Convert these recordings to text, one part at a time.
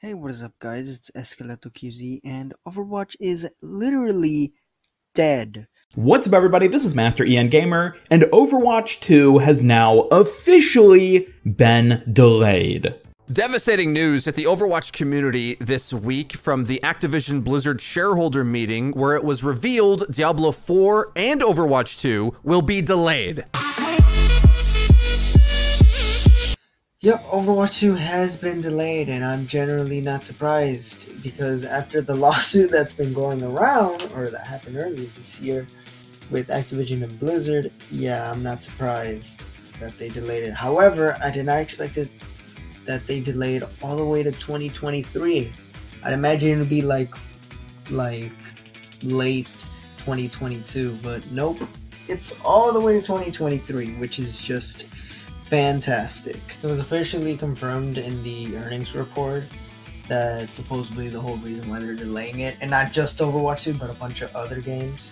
Hey, what is up, guys? It's Esqueleto QZ, and Overwatch is literally dead. What's up, everybody? This is Master EN Gamer, and Overwatch 2 has now officially been delayed. Devastating news at the Overwatch community this week from the Activision Blizzard shareholder meeting, where it was revealed Diablo 4 and Overwatch 2 will be delayed. Yep, Overwatch 2 has been delayed, and I'm generally not surprised, because after the lawsuit that's been going around, or that happened earlier this year, with Activision and Blizzard, yeah, I'm not surprised that they delayed it. However, I did not expect it that they delayed all the way to 2023. I'd imagine it would be like late 2022, but nope. It's all the way to 2023, which is just fantastic. It was officially confirmed in the earnings report that supposedly the whole reason why they're delaying it, and not just Overwatch 2, but a bunch of other games,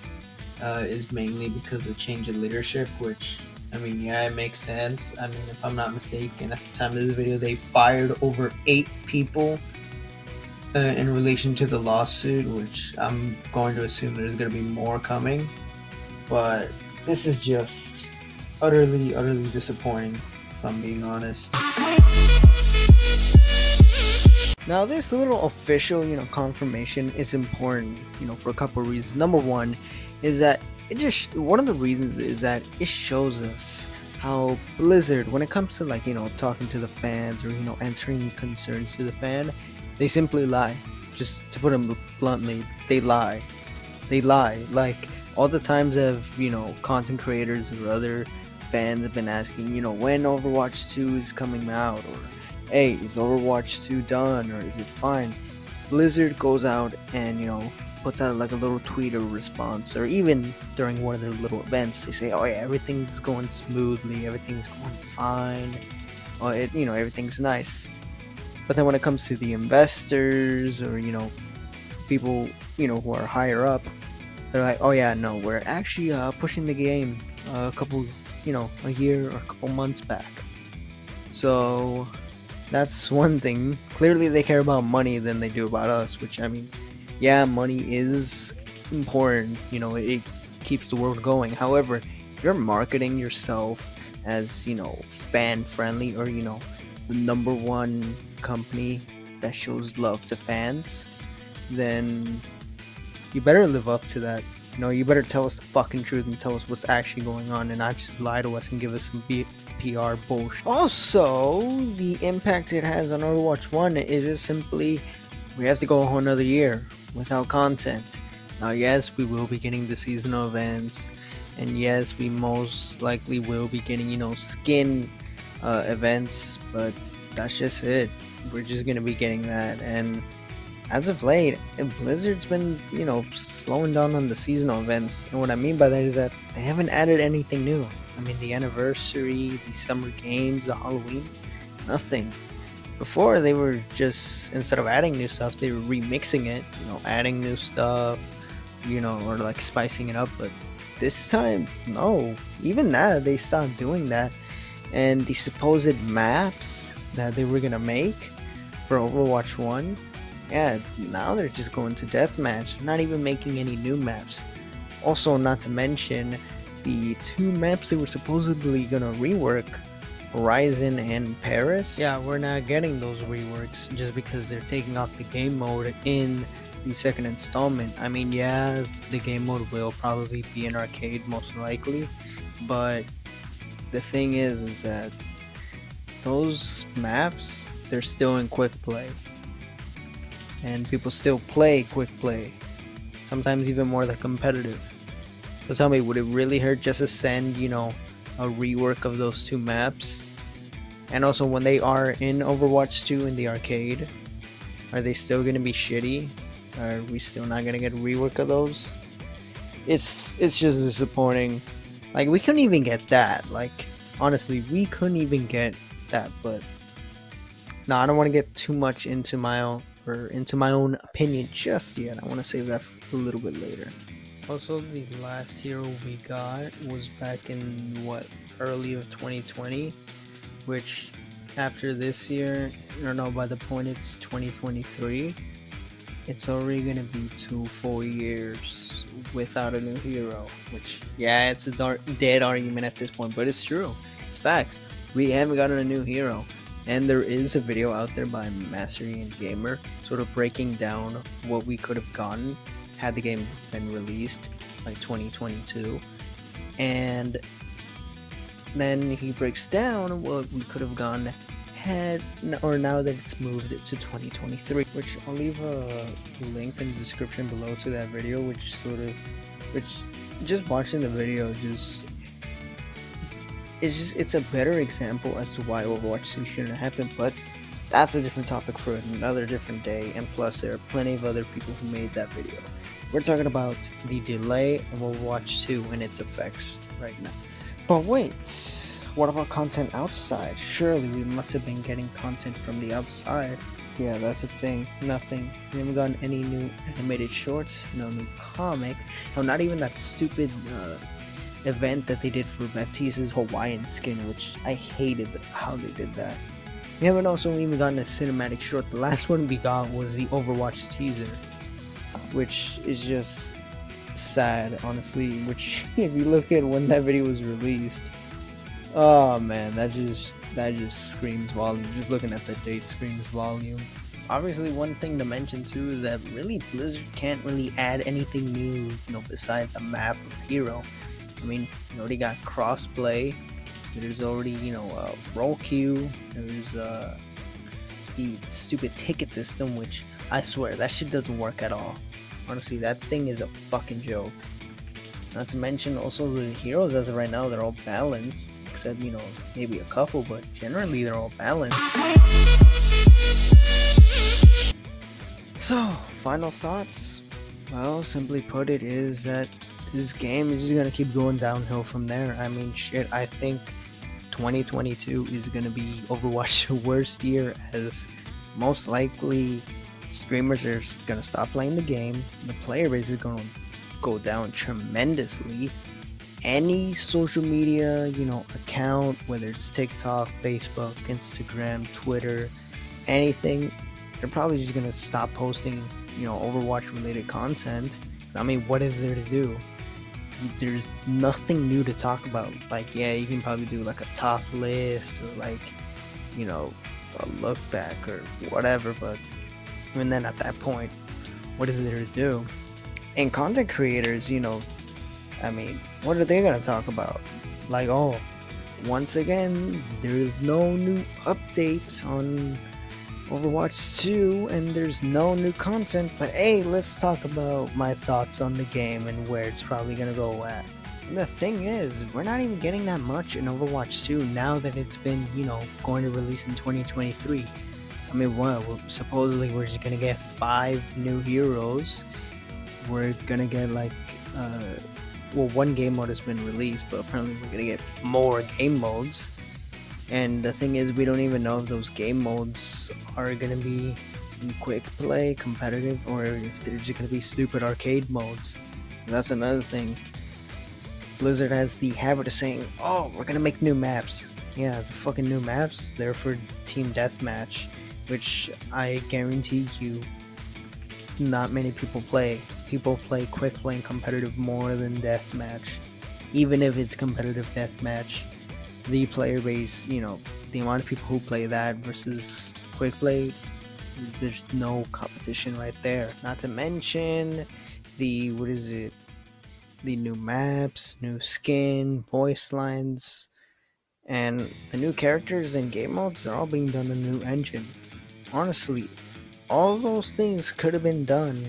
is mainly because of change in leadership, which, I mean, yeah, it makes sense. I mean, if I'm not mistaken, at the time of this video, they fired over 8 people in relation to the lawsuit, which I'm going to assume there's going to be more coming. But this is just utterly disappointing, if I'm being honest. Now, this little official, confirmation is important, for a couple of reasons. Number one is that one of the reasons is that it shows us how Blizzard, when it comes to talking to the fans or answering concerns to the fan, they simply lie. Just to put it bluntly, they lie. Like all the times of content creators or other fans have been asking, when Overwatch 2 is coming out, or hey, is Overwatch 2 done, or is it fine? Blizzard goes out and puts out like a little tweet or response, or even during one of their little events, they say, oh yeah, everything's going smoothly, everything's going fine, everything's nice. But then when it comes to the investors or people who are higher up, they're like, oh yeah, no, we're actually pushing the game a couple, a year or a couple months back. So that's one thing. Clearly they care about money than they do about us, which, I mean, yeah, money is important, it keeps the world going. However, if you're marketing yourself as, fan friendly, or, the number one company that shows love to fans, then you better live up to that. You better tell us the fucking truth and tell us what's actually going on, and not just lie to us and give us some PR bullshit. Also, the impact it has on Overwatch 1 is just simply, we have to go a whole another year without content. Now, yes, we will be getting the seasonal events, and yes, we most likely will be getting, skin events, but that's just it. We're just gonna be getting that, and as of late, Blizzard's been, slowing down on the seasonal events, and what I mean by that is that they haven't added anything new. I mean, the anniversary, the summer games, the Halloween, nothing. Before, they were just, instead of adding new stuff, they were remixing it, adding new stuff, or like spicing it up, but this time, no. Even that, they stopped doing that, and the supposed maps that they were gonna make for Overwatch 1, yeah, now they're just going to deathmatch, not even making any new maps. Also, not to mention the 2 maps they were supposedly gonna rework, Horizon and Paris. Yeah, we're not getting those reworks just because they're taking off the game mode in the second installment. I mean, yeah, the game mode will probably be in arcade most likely, but the thing is that those maps, they're still in quick play. And people still play quick play, sometimes even more than competitive. So tell me, would it really hurt just to send, a rework of those 2 maps? And also, when they are in Overwatch 2 in the arcade, are they still going to be shitty? Are we still not going to get a rework of those? It's just disappointing. Like, we couldn't even get that. Like, honestly, we couldn't even get that. But no, I don't want to get too much into my own opinion just yet. I want to save that for a little bit later. Also, the last hero we got was back in early of 2020, which after this year, I don't know, by the point it's 2023, it's already gonna be 2 full years without a new hero. Which, yeah, it's a dead argument at this point, but it's true. It's facts. We haven't gotten a new hero. And there is a video out there by mcree and gamer sort of breaking down what we could have gotten had the game been released like 2022. And then he breaks down what we could have gotten had, or now that it's moved to 2023, which I'll leave a link in the description below to that video, which just watching the video it's a better example as to why Overwatch 2 shouldn't happen, but that's a different topic for another different day, and plus there are plenty of other people who made that video. We're talking about the delay of Overwatch 2 and its effects right now. But wait, what about content outside? Surely we must have been getting content from the outside. Yeah, that's the thing. Nothing. We haven't gotten any new animated shorts, no new comic, no, not even that stupid event that they did for Baptiste's Hawaiian skin, which I hated how they did that. We haven't also even gotten a cinematic short. The last one we got was the Overwatch teaser, which is just sad, honestly. Which, if you look at when that video was released, oh man, that just screams volume. Just looking at the date screams volume. Obviously, one thing to mention too is that really Blizzard can't really add anything new, besides a map of hero. I mean, you already got crossplay. There's already, role queue. There's the stupid ticket system, which I swear that shit doesn't work at all. Honestly, that thing is a fucking joke. Not to mention also the heroes as of right now, they're all balanced, except maybe a couple, but generally they're all balanced. So, final thoughts. Well, simply put, it is that this game is just gonna keep going downhill from there. I mean, shit, I think 2022 is gonna be Overwatch's worst year, as most likely streamers are gonna stop playing the game. The player base is gonna go down tremendously. Any social media, account, whether it's TikTok, Facebook, Instagram, Twitter, anything, they're probably just gonna stop posting, Overwatch related content. I mean, what is there to do? There's nothing new to talk about. Like, yeah, you can probably do like a top list or like, a look back or whatever, but even then at that point, what is there to do? And content creators, I mean, what are they gonna talk about? Like, oh, once again, there's no new updates on Overwatch 2 and there's no new content, but hey, let's talk about my thoughts on the game and where it's probably gonna go at. And the thing is, we're not even getting that much in Overwatch 2 now that it's been, going to release in 2023. I mean, well, supposedly we're just gonna get 5 new heroes. We're gonna get like, one game mode has been released, but apparently we're gonna get more game modes. And the thing is, we don't even know if those game modes are gonna be in quick play, competitive, or if they're just gonna be stupid arcade modes. And that's another thing. Blizzard has the habit of saying, oh, we're gonna make new maps. Yeah, the fucking new maps, they're for team deathmatch, which I guarantee you not many people play. People play quick play and competitive more than deathmatch. Even if it's competitive deathmatch, the player base, the amount of people who play that versus quick play, there's no competition right there. Not to mention the new maps, new skin, voice lines, and the new characters and game modes are all being done in a new engine. Honestly, all those things could have been done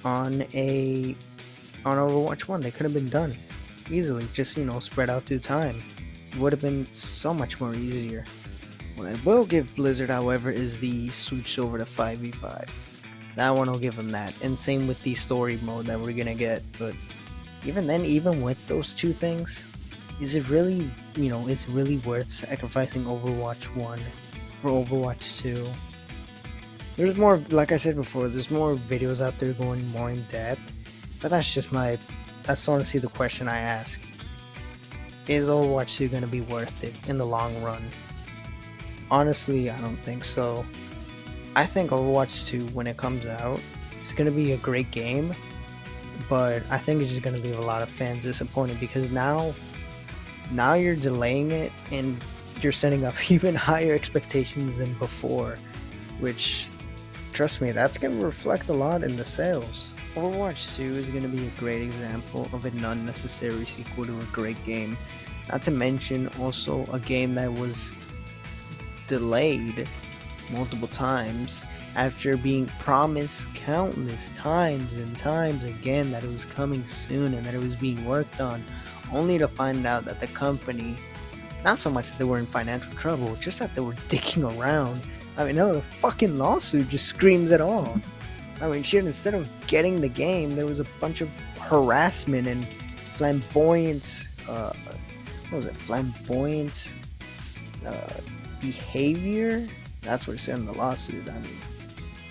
on Overwatch 1. They could have been done easily, just spread out through time. It would have been so much more easier. What I will give Blizzard, however, is the switch over to 5v5. That one will give them that, and same with the story mode that we're gonna get. But even then, even with those two things, is it really, it's really worth sacrificing Overwatch 1 for Overwatch 2? There's more, like I said before, there's more videos out there going more in depth, but that's honestly the question I ask. Is Overwatch 2 going to be worth it in the long run? Honestly, I don't think so. I think Overwatch 2, when it comes out, it's going to be a great game, but I think it's just going to leave a lot of fans disappointed, because now you're delaying it and you're setting up even higher expectations than before, which, trust me, that's going to reflect a lot in the sales. Overwatch 2 is going to be a great example of an unnecessary sequel to a great game. Not to mention also a game that was delayed multiple times after being promised countless times and times again that it was coming soon and that it was being worked on, only to find out that the company, not so much that they were in financial trouble, just that they were dicking around. I mean, no, the fucking lawsuit just screams it all. I mean, shit, instead of getting the game, there was a bunch of harassment and flamboyant, flamboyant behavior? That's what it said in the lawsuit. I mean,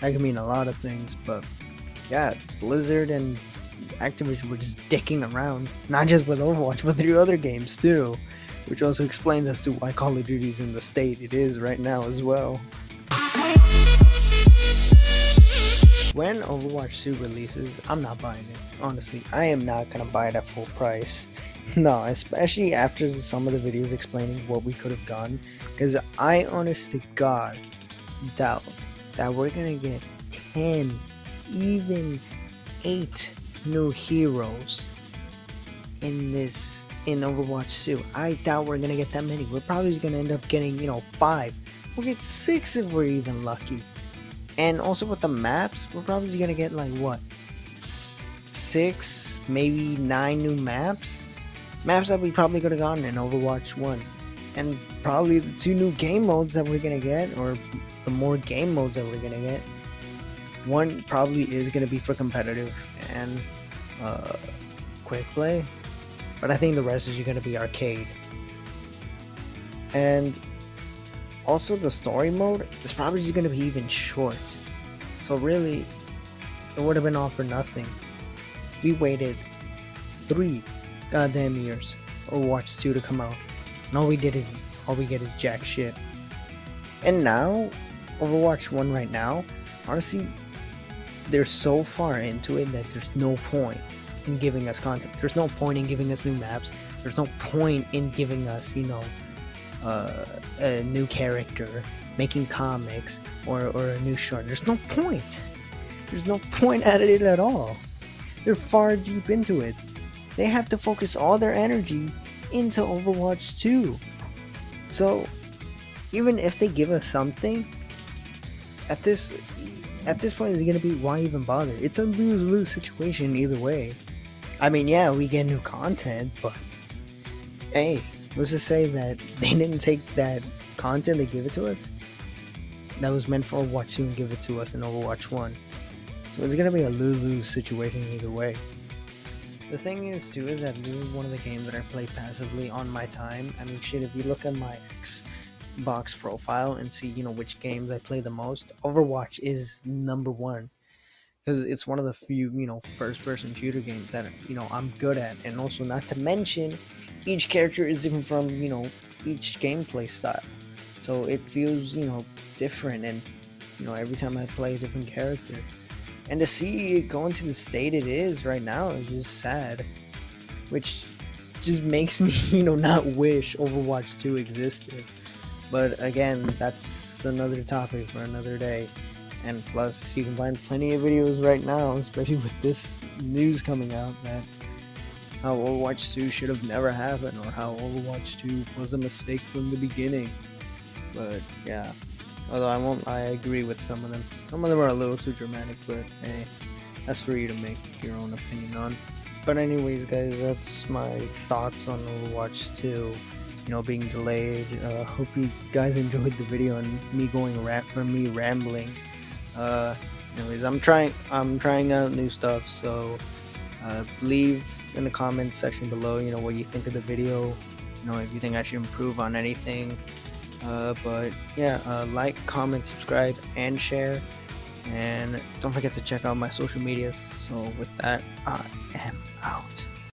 that could mean a lot of things, but yeah, Blizzard and Activision were just dicking around, not just with Overwatch, but 3 other games too, which also explains as to why Call of Duty's in the state it is right now as well. When Overwatch 2 releases, I'm not buying it. Honestly, I am not gonna buy it at full price. No, especially after some of the videos explaining what we could have done, because I honest to God doubt that we're gonna get 10, even 8 new heroes in Overwatch 2. I doubt we're gonna get that many. We're probably just gonna end up getting, 5. We'll get 6 if we're even lucky. And also with the maps, we're probably gonna get like what, 6, maybe 9 new maps that we probably could have gotten in Overwatch 1. And probably the 2 new game modes that we're gonna get, or the more game modes that we're gonna get. One probably is gonna be for competitive and quick play, but I think the rest is gonna be arcade. And also the story mode is probably just gonna be even short. So really, it would have been all for nothing. We waited 3 goddamn years for Overwatch 2 to come out, and all we get is jack shit. And now, Overwatch 1 right now, honestly, they're so far into it that there's no point in giving us content. There's no point in giving us new maps. There's no point in giving us, a new character, making comics, or a new short. There's no point. There's no point at it at all. They're far deep into it. They have to focus all their energy into Overwatch 2. So, even if they give us something, at this point it's gonna be, why even bother? It's a lose-lose situation either way. I mean, yeah, we get new content, but hey, what's to say that they didn't take that content, they give it to us, that was meant for Overwatch 2 and give it to us in Overwatch 1. So it's gonna be a lose-lose situation either way. The thing is too, is that this is one of the games that I play passively on my time. I mean, shit, if you look at my Xbox profile and see, which games I play the most, Overwatch is number 1. Because it's one of the few, first-person shooter games that, I'm good at. And also, not to mention, each character is different from, each gameplay style. So it feels, different. And, every time I play a different character. And to see it going to the state it is right now is just sad. Which just makes me, not wish Overwatch 2 existed. But again, that's another topic for another day. And plus, you can find plenty of videos right now, especially with this news coming out, that how Overwatch 2 should have never happened, or how Overwatch 2 was a mistake from the beginning. But yeah, although I agree with some of them. Some of them are a little too dramatic, but hey, that's for you to make your own opinion on. But anyways, guys, that's my thoughts on Overwatch 2. Being delayed. Hope you guys enjoyed the video and me rambling. Anyways, I'm trying out new stuff, so leave in the comments section below, what you think of the video, if you think I should improve on anything. But yeah, like, comment, subscribe, and share, and don't forget to check out my social medias. So with that, I am out.